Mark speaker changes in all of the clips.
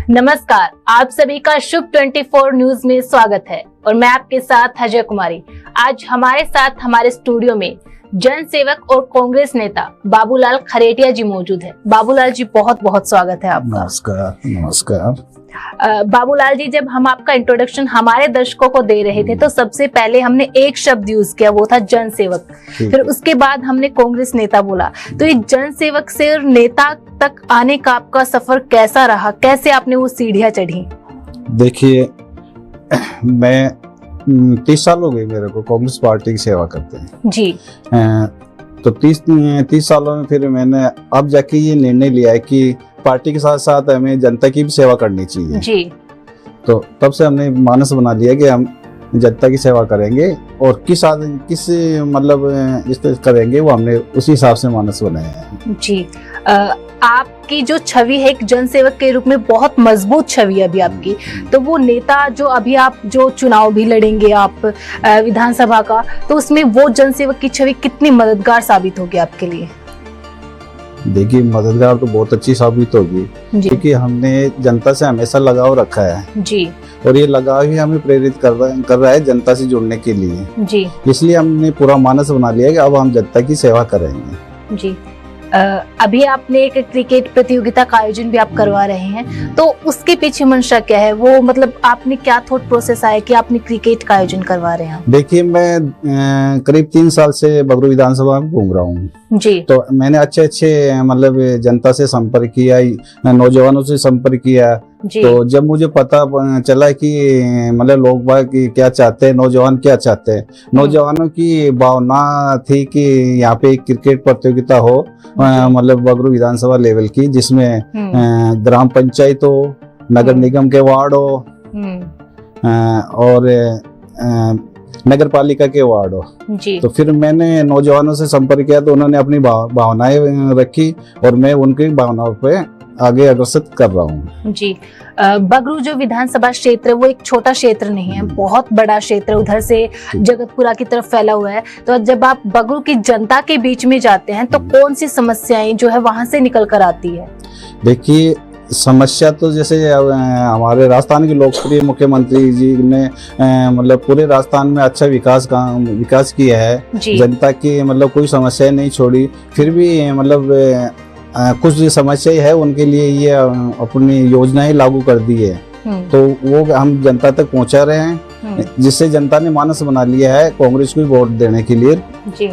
Speaker 1: नमस्कार, आप सभी का शुभ 24 न्यूज में स्वागत है और मैं आपके साथ अजय कुमारी। आज हमारे साथ हमारे स्टूडियो में जन सेवक और कांग्रेस नेता बाबूलाल खरेटिया जी मौजूद है। बाबूलाल जी, बहुत बहुत स्वागत है आपका।
Speaker 2: नमस्कार। नमस्कार।
Speaker 1: बाबूलाल जी, जब हम आपका इंट्रोडक्शन हमारे दर्शकों को दे रहे थे तो सबसे पहले हमने एक शब्द यूज किया, वो था जन सेवक। फिर उसके बाद हमने कांग्रेस नेता बोला। तो ये जन सेवक से नेता तक आने का आपका सफर कैसा रहा? कैसे आपने वो सीढ़ियां चढ़ी?
Speaker 2: देखिए, मैं 30 साल हो गए मेरे को कांग्रेस पार्टी की सेवा करते हैं
Speaker 1: जी।
Speaker 2: तो 30 सालों में फिर मैंने अब जाके ये निर्णय लिया है कि पार्टी के साथ साथ हमें जनता की भी सेवा करनी चाहिए
Speaker 1: जी।
Speaker 2: तो तब से हमने मानस बना लिया कि हम जनता की सेवा करेंगे और किस मतलब इस तरह करेंगे, वो हमने उसी हिसाब से मानस बनाया है।
Speaker 1: जी। आपकी जो छवि है एक जन सेवक के रूप में बहुत मजबूत छवि है अभी आपकी, तो वो नेता जो अभी आप जो चुनाव भी लड़ेंगे आप विधानसभा का, तो उसमें वो जन सेवक की छवि कितनी मददगार साबित होगी आपके लिए?
Speaker 2: देखिए, मददगार तो बहुत अच्छी साबित होगी क्योंकि हमने जनता से हमेशा लगाव रखा है
Speaker 1: जी। और
Speaker 2: ये लगाव ही हमें प्रेरित कर रहा है जनता से जुड़ने के लिए
Speaker 1: जी।
Speaker 2: इसलिए हमने पूरा मानस बना लिया कि अब हम जनता की सेवा करेंगे
Speaker 1: जी। अभी आपने एक क्रिकेट प्रतियोगिता का आयोजन भी आप करवा रहे हैं, तो उसके पीछे मंशा क्या है? वो मतलब आपने क्या थॉट प्रोसेस आया कि आपने क्रिकेट का आयोजन करवा रहे हैं?
Speaker 2: देखिए, मैं करीब 3 साल से बगरू विधानसभा में घूम रहा हूँ
Speaker 1: जी।
Speaker 2: तो मैंने अच्छे मतलब जनता से संपर्क किया, नौजवानों से संपर्क किया। तो जब मुझे पता चला कि मतलब लोग बाग क्या चाहते हैं, नौजवान क्या चाहते हैं, नौजवानों की भावना थी कि यहाँ पे एक क्रिकेट प्रतियोगिता हो, मतलब बगरू विधानसभा लेवल की, जिसमें ग्राम पंचायत हो, नगर निगम के वार्ड हो और नगर पालिका के वार्ड हो जी। तो फिर मैंने नौजवानों से संपर्क किया तो उन्होंने अपनी भावनाएं रखी और मैं उनकी भावनाओं पे आगे अग्रसर कर रहा हूँ
Speaker 1: जी। बगरू जो विधानसभा क्षेत्र है वो एक छोटा क्षेत्र नहीं है, बहुत बड़ा क्षेत्र उधर से जगतपुरा की तरफ फैला हुआ है। तो जब आप बगरू की जनता के बीच में जाते हैं तो कौन सी समस्याएं जो है वहां से निकल कर आती है?
Speaker 2: देखिए, समस्या तो जैसे हमारे राजस्थान के लोकप्रिय मुख्यमंत्री जी ने मतलब पूरे राजस्थान में अच्छा विकास किया है, जनता की मतलब कोई समस्या नहीं छोड़ी। फिर भी मतलब कुछ समस्या है उनके लिए ये अपनी योजनाएं लागू कर दी है तो वो हम जनता तक पहुंचा रहे हैं, जिससे जनता ने मानस बना लिया है कांग्रेस को वोट देने के लिए जी।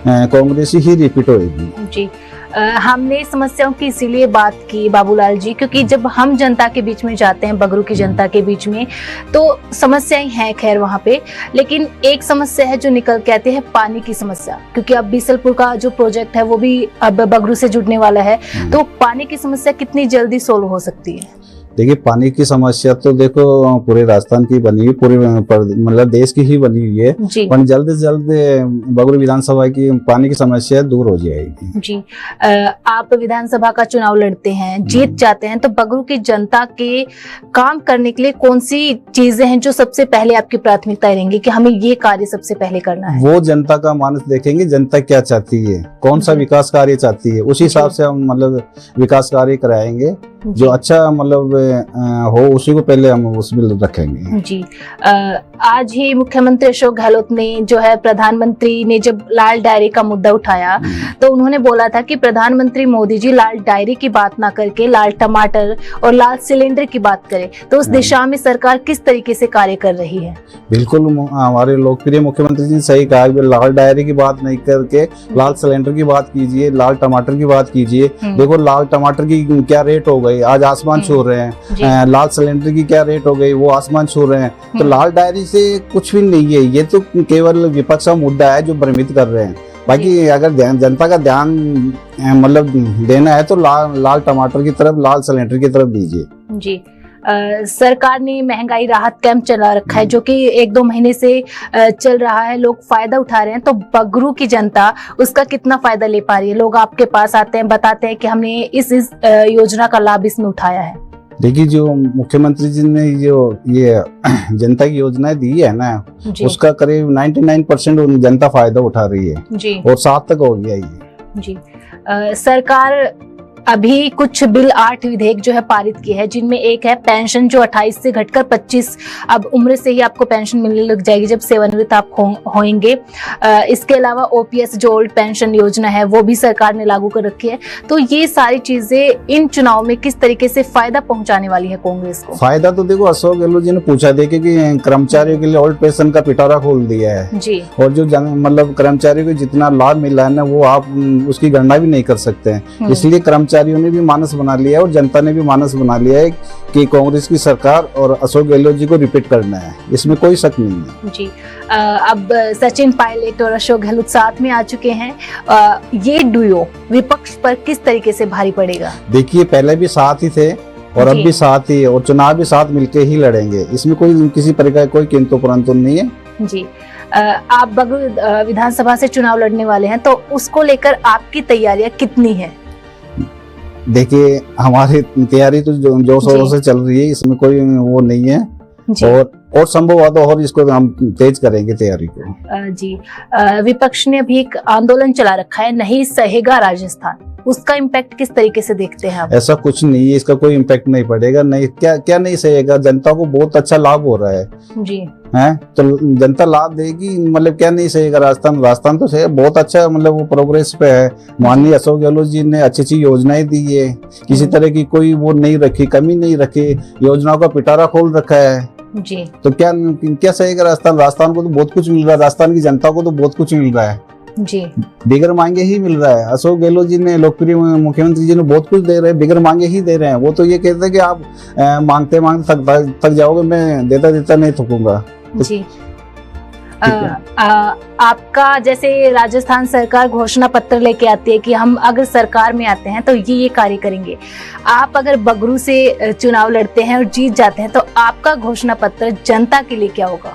Speaker 2: कांग्रेस ही रिपीट होगी जी।
Speaker 1: हमने समस्याओं की इसीलिए बात की बाबूलाल जी, क्योंकि जब हम जनता के बीच में जाते हैं, बगरू की जनता के बीच में, तो समस्याएं हैं खैर वहाँ पे, लेकिन एक समस्या है जो निकल के आती है, पानी की समस्या। क्योंकि अब बीसलपुर का जो प्रोजेक्ट है वो भी अब बगरू से जुड़ने वाला है, तो पानी की समस्या कितनी जल्दी सोल्व हो सकती है?
Speaker 2: देखिए, पानी की समस्या तो देखो पूरे राजस्थान की बनी हुई, पूरे मतलब देश की ही बनी हुई है, पर जल्द से जल्द बगरू विधानसभा की पानी की समस्या दूर हो जाएगी
Speaker 1: जी। आप विधानसभा का चुनाव लड़ते हैं, जीत जाते हैं, तो बगरू की जनता के काम करने के लिए कौन सी चीजें हैं जो सबसे पहले आपकी प्राथमिकता रहेंगी कि हमें ये कार्य सबसे पहले करना है?
Speaker 2: वो जनता का मानस देखेंगे, जनता क्या चाहती है, कौन सा विकास कार्य चाहती है, उसी हिसाब से हम मतलब विकास कार्य कराएंगे। जो अच्छा मतलब हो उसी को पहले हम उसमें रखेंगे
Speaker 1: जी। आज ही मुख्यमंत्री अशोक गहलोत ने जो है, प्रधानमंत्री ने जब लाल डायरी का मुद्दा उठाया तो उन्होंने बोला था कि प्रधानमंत्री मोदी जी लाल डायरी की बात ना करके लाल टमाटर और लाल सिलेंडर की बात करें। तो उस दिशा में सरकार किस तरीके से कार्य कर रही है?
Speaker 2: बिल्कुल, हमारे लोकप्रिय मुख्यमंत्री जी ने सही कहा कि लाल डायरी की बात नहीं करके लाल सिलेंडर की बात कीजिए, लाल टमाटर की बात कीजिए। देखो, लाल टमाटर की क्या रेट हो गई, आज आसमान छू रहे हैं, लाल सिलेंडर की क्या रेट हो गई, वो आसमान छू रहे हैं। तो लाल डायरी से कुछ भी नहीं है, ये तो केवल विपक्ष का मुद्दा है जो भ्रमित कर रहे हैं। बाकी अगर जनता का ध्यान मतलब देना है तो लाल टमाटर की तरफ, लाल सिलेंडर की तरफ दीजिए
Speaker 1: जी। सरकार ने महंगाई राहत कैंप चला रखा है जो कि 1-2 महीने से चल रहा है, लोग फायदा उठा रहे हैं। तो बगरू की जनता उसका कितना फायदा ले पा रही है? लोग आपके पास आते हैं, बताते हैं कि हमने इस योजना का लाभ इसमें उठाया है।
Speaker 2: देखिए, जो मुख्यमंत्री जी ने जो ये जनता की योजनाएं दी है ना, उसका करीब 99% जनता फायदा उठा रही है जी। और 7 तक हो गया ये
Speaker 1: जी। सरकार अभी कुछ बिल 8 विधेयक जो है पारित किए हैं, जिनमें एक है पेंशन जो 28 से घटकर 25 अब उम्र से ही आपको पेंशन मिलने लग जाएगी जब सेवानिवृत्त आप होंगे। इसके अलावा ओपीएस जो ओल्ड पेंशन योजना है वो भी सरकार ने लागू कर रखी है। तो ये सारी चीजें इन चुनाव में किस तरीके से फायदा पहुंचाने वाली है कांग्रेस को?
Speaker 2: फायदा तो देखो, अशोक गहलोत जी ने पूछा देखे कि कर्मचारियों के लिए ओल्ड पेंशन का पिटारा खोल दिया है
Speaker 1: जी,
Speaker 2: और जो मतलब कर्मचारियों को जितना लाभ मिला है ना वो आप उसकी गणना भी नहीं कर सकते हैं। इसलिए कर्मचारियों ने भी मानस बना लिया है और जनता ने भी मानस बना लिया है कि कांग्रेस की सरकार और अशोक गहलोत जी को रिपीट करना है, इसमें कोई शक नहीं है।
Speaker 1: जी, अब सचिन पायलट और अशोक गहलोत साथ में आ चुके हैं। ये डुओ विपक्ष पर किस तरीके से भारी पड़ेगा?
Speaker 2: देखिए, पहले भी साथ ही थे और अब भी साथ ही, और चुनाव भी साथ मिलके ही लड़ेंगे, इसमें कोई किसी प्रकार कोई किंतु परंतु नहीं है। जी,
Speaker 1: आप बगरू विधानसभा से चुनाव लड़ने वाले हैं, तो उसको लेकर आपकी तैयारियां कितनी है?
Speaker 2: देखिए, हमारी तैयारी तो जोर शोरों से चल रही है, इसमें कोई वो नहीं है और संभव हुआ तो और इसको हम तेज करेंगे तैयारी को।
Speaker 1: जी, विपक्ष ने अभी एक आंदोलन चला रखा है, नहीं सहेगा राजस्थान, उसका इम्पैक्ट किस तरीके से देखते हैं आप?
Speaker 2: ऐसा कुछ नहीं है, इसका कोई इम्पैक्ट नहीं पड़ेगा। नहीं, क्या नहीं सहेगा, जनता को बहुत अच्छा लाभ हो रहा है
Speaker 1: जी,
Speaker 2: है तो जनता लाभ देगी। मतलब क्या नहीं सहेगा राजस्थान तो सही, बहुत अच्छा, मतलब वो प्रोग्रेस पे है। माननीय अशोक गहलोत जी ने अच्छी अच्छी योजनाएं दी है, किसी तरह की कोई वो नहीं रखी, कमी नहीं रखी, योजनाओं का पिटारा खोल रखा है
Speaker 1: जी।
Speaker 2: तो क्या सहेगा राजस्थान को तो बहुत कुछ मिल रहा है, राजस्थान की जनता को तो बहुत कुछ मिल रहा है
Speaker 1: जी,
Speaker 2: बिगर मांगे ही मिल रहा है। अशोक गहलोत जी ने, लोकप्रिय मुख्यमंत्री जी ने बहुत कुछ दे रहे हैं, बिगर मांगे ही दे रहे हैं। वो तो ये कहते हैं कि आप मांगते मांगते थक जाओगे, मैं देता देता नहीं थकूंगा।
Speaker 1: जी, आपका जैसे राजस्थान सरकार घोषणा पत्र लेके आती है कि हम अगर सरकार में आते हैं तो ये कार्य करेंगे। आप अगर बगरू से चुनाव लड़ते हैं और जीत जाते हैं तो आपका घोषणा पत्र जनता के लिए क्या होगा?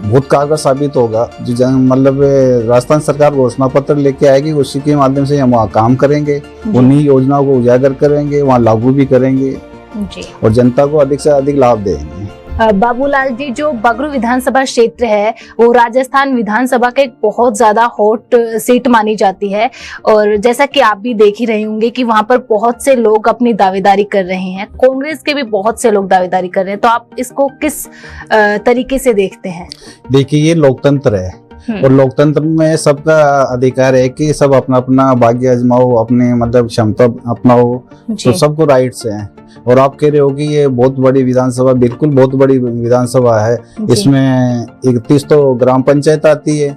Speaker 2: बहुत कारगर साबित होगा। जो मतलब राजस्थान सरकार घोषणा पत्र लेके आएगी, उसी के माध्यम से हम वहाँ काम करेंगे, उन्हीं योजनाओं को उजागर करेंगे, वहाँ लागू भी करेंगे जी, और जनता को अधिक से अधिक लाभ देंगे।
Speaker 1: बाबूलाल जी, जो बगरू विधानसभा क्षेत्र है वो राजस्थान विधानसभा का एक बहुत ज्यादा हॉट सीट मानी जाती है और जैसा कि आप भी देख ही रहे होंगे कि वहां पर बहुत से लोग अपनी दावेदारी कर रहे हैं, कांग्रेस के भी बहुत से लोग दावेदारी कर रहे हैं, तो आप इसको किस तरीके से देखते हैं? देखिए,
Speaker 2: ये लोकतंत्र है और लोकतंत्र में सबका अधिकार है कि सब अपना अपना भाग्य आजमाओ, अपने मतलब क्षमता अपनाओ, तो सबको राइट्स हैं। और आप कह रहे हो कि ये बहुत बड़ी विधानसभा, बिल्कुल बहुत बड़ी विधानसभा है। इसमें 31 तो ग्राम पंचायत आती है,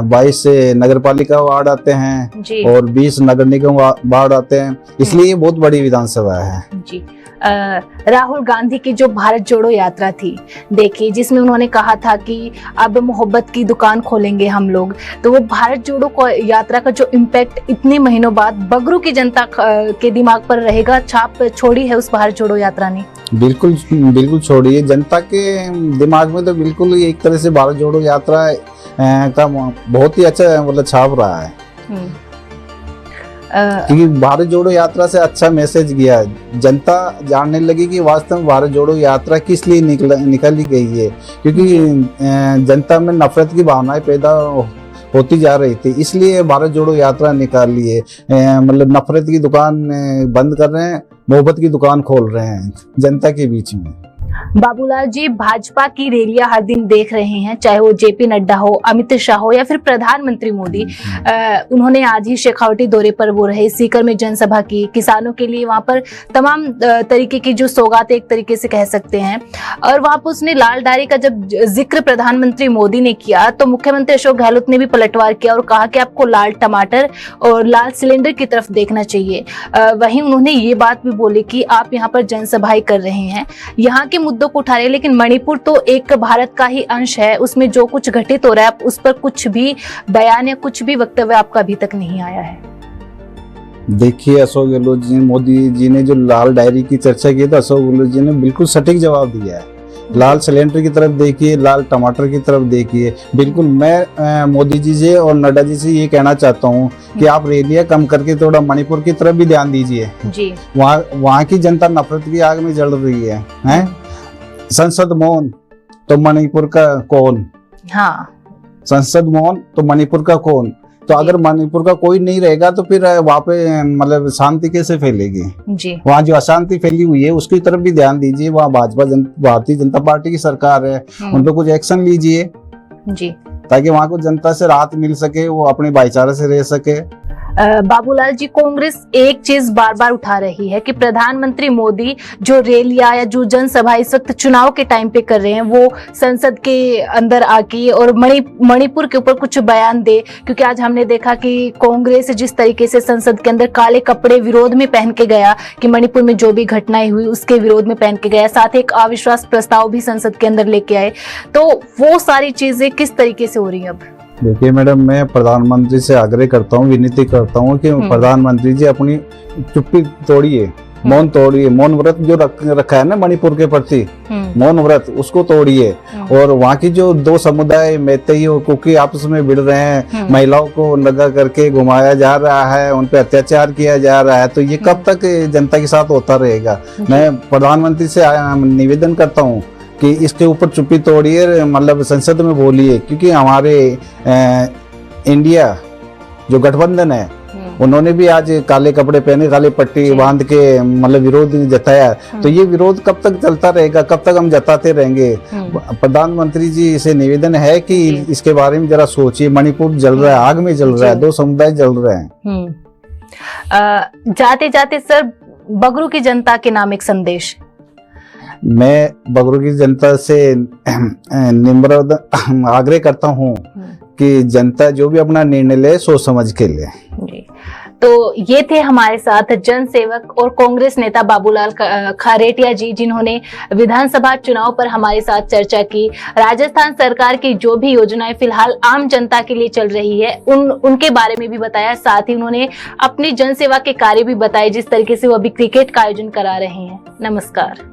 Speaker 2: 22 से नगर पालिका वार्ड आते हैं और 20 नगर निगम वार्ड आते हैं, इसलिए ये बहुत बड़ी विधानसभा है जी।
Speaker 1: राहुल गांधी की जो भारत जोड़ो यात्रा थी, देखिए, जिसमें उन्होंने कहा था कि अब मोहब्बत की दुकान खोलेंगे हम लोग, तो वो भारत जोड़ो यात्रा का जो इम्पैक्ट इतने महीनों बाद बगरू की जनता के दिमाग पर रहेगा, छाप छोड़ी है उस भारत जोड़ो यात्रा ने?
Speaker 2: बिल्कुल बिल्कुल छोड़ी है, जनता के दिमाग में तो बिल्कुल एक तरह से भारत जोड़ो यात्रा का बहुत ही अच्छा मतलब छाप रहा है क्योंकि भारत जोड़ो यात्रा से अच्छा मैसेज गया, जनता जानने लगी कि वास्तव में भारत जोड़ो यात्रा किस लिए निकाली गई है, क्योंकि जनता में नफरत की भावनाएं पैदा होती जा रही थी, इसलिए भारत जोड़ो यात्रा निकाली है। मतलब नफरत की दुकान बंद कर रहे हैं, मोहब्बत की दुकान खोल रहे हैं जनता के बीच में।
Speaker 1: बाबूलाल जी, भाजपा की रैलियां हर दिन देख रहे हैं, चाहे वो जेपी नड्डा हो, अमित शाह हो या फिर प्रधानमंत्री मोदी। उन्होंने आज ही शेखावटी दौरे पर वो रहे, सीकर में जनसभा की, किसानों के लिए वहां पर तमाम तरीके की जो सौगातें एक तरीके से कह सकते हैं, और वहां पर उसने लाल डायरी का जब जिक्र प्रधानमंत्री मोदी ने किया तो मुख्यमंत्री अशोक गहलोत ने भी पलटवार किया और कहा कि आपको लाल टमाटर और लाल सिलेंडर की तरफ देखना चाहिए। वहीं उन्होंने ये बात भी बोली कि आप यहाँ पर जनसभाएं कर रहे हैं, यहाँ के मुद्दों को उठा रहे हैं, लेकिन मणिपुर तो एक भारत का ही अंश है, उसमें जो कुछ घटित हो रहा है उस पर कुछ भी बयान या कुछ भी वक्तव्य आपका अभी तक नहीं आया है।
Speaker 2: देखिए, अशोक गहलोत जी, मोदी जी ने जो लाल डायरी की चर्चा की तो अशोक गहलोत जी ने बिल्कुल सटीक जवाब दिया है। लाल सिलेंडर की तरफ देखिए, लाल टमाटर की तरफ देखिए। बिल्कुल मैं मोदी जी से और नड्डा जी से ये कहना चाहता हूँ कि आप रैलियां कम करके थोड़ा मणिपुर की तरफ भी ध्यान दीजिए जी। वहाँ की जनता नफरत की आग में जल रही है, हैं? संसद मौन तो मणिपुर का कौन? हाँ, संसद मौन तो मणिपुर का कौन? तो अगर मणिपुर का कोई नहीं रहेगा तो फिर वहाँ पे मतलब शांति कैसे फैलेगी
Speaker 1: जी।
Speaker 2: वहाँ जो अशांति फैली हुई है उसकी तरफ भी ध्यान दीजिए। वहाँ भारतीय जनता पार्टी की सरकार है, उन पर कुछ एक्शन लीजिए
Speaker 1: जी,
Speaker 2: ताकि वहाँ को जनता से राहत मिल सके, वो अपने भाईचारे से रह सके।
Speaker 1: बाबूलाल जी, कांग्रेस एक चीज बार बार उठा रही है कि प्रधानमंत्री मोदी जो रैलियां या जो जनसभा इस वक्त चुनाव के टाइम पे कर रहे हैं वो संसद के अंदर आके और मणिपुर के ऊपर कुछ बयान दे, क्योंकि आज हमने देखा कि कांग्रेस जिस तरीके से संसद के अंदर काले कपड़े विरोध में पहन के गया, कि मणिपुर में जो भी घटनाएं हुई उसके विरोध में पहन के गया, साथ ही एक अविश्वास प्रस्ताव भी संसद के अंदर लेके आए, तो वो सारी चीजें किस तरीके से हो रही है अब?
Speaker 2: देखिए मैडम, मैं प्रधानमंत्री से आग्रह करता हूँ, विनती करता हूँ कि प्रधानमंत्री जी अपनी चुप्पी तोड़िए, मौन तोड़िए। मौन व्रत जो रखा है ना मणिपुर के प्रति, मौन व्रत, उसको तोड़िए। और वहाँ की जो दो समुदाय मैतेई और कुकी आपस में भिड़ रहे हैं, महिलाओं को नंगा करके घुमाया जा रहा है, उन पे अत्याचार किया जा रहा है, तो ये कब तक जनता के साथ होता रहेगा? मैं प्रधानमंत्री से निवेदन करता हूँ कि इसके ऊपर चुप्पी तोड़िए, मतलब संसद में बोलिए, क्योंकि हमारे इंडिया जो गठबंधन है उन्होंने भी आज काले कपड़े पहने, काली पट्टी बांध के मतलब विरोध जताया। तो ये विरोध कब तक चलता रहेगा, कब तक हम जताते रहेंगे? प्रधानमंत्री जी से निवेदन है कि इसके बारे में जरा सोचिए। मणिपुर जल रहा है, आग में जल रहा है, दो समुदाय जल रहे हैं।
Speaker 1: जाते जाते सर, बगरू की जनता के नाम एक संदेश।
Speaker 2: मैं बगरू की जनता से निम्र आग्रह करता हूँ कि जनता जो भी अपना निर्णय ले सोच समझ के ले।
Speaker 1: तो ये थे हमारे साथ जन सेवक और कांग्रेस नेता बाबूलाल खारेटिया जी, जिन्होंने विधानसभा चुनाव पर हमारे साथ चर्चा की। राजस्थान सरकार की जो भी योजनाएं फिलहाल आम जनता के लिए चल रही है उनके बारे में भी बताया, साथ ही उन्होंने अपनी जन सेवा के कार्य भी बताए, जिस तरीके से वो अभी क्रिकेट का आयोजन करा रहे हैं। नमस्कार।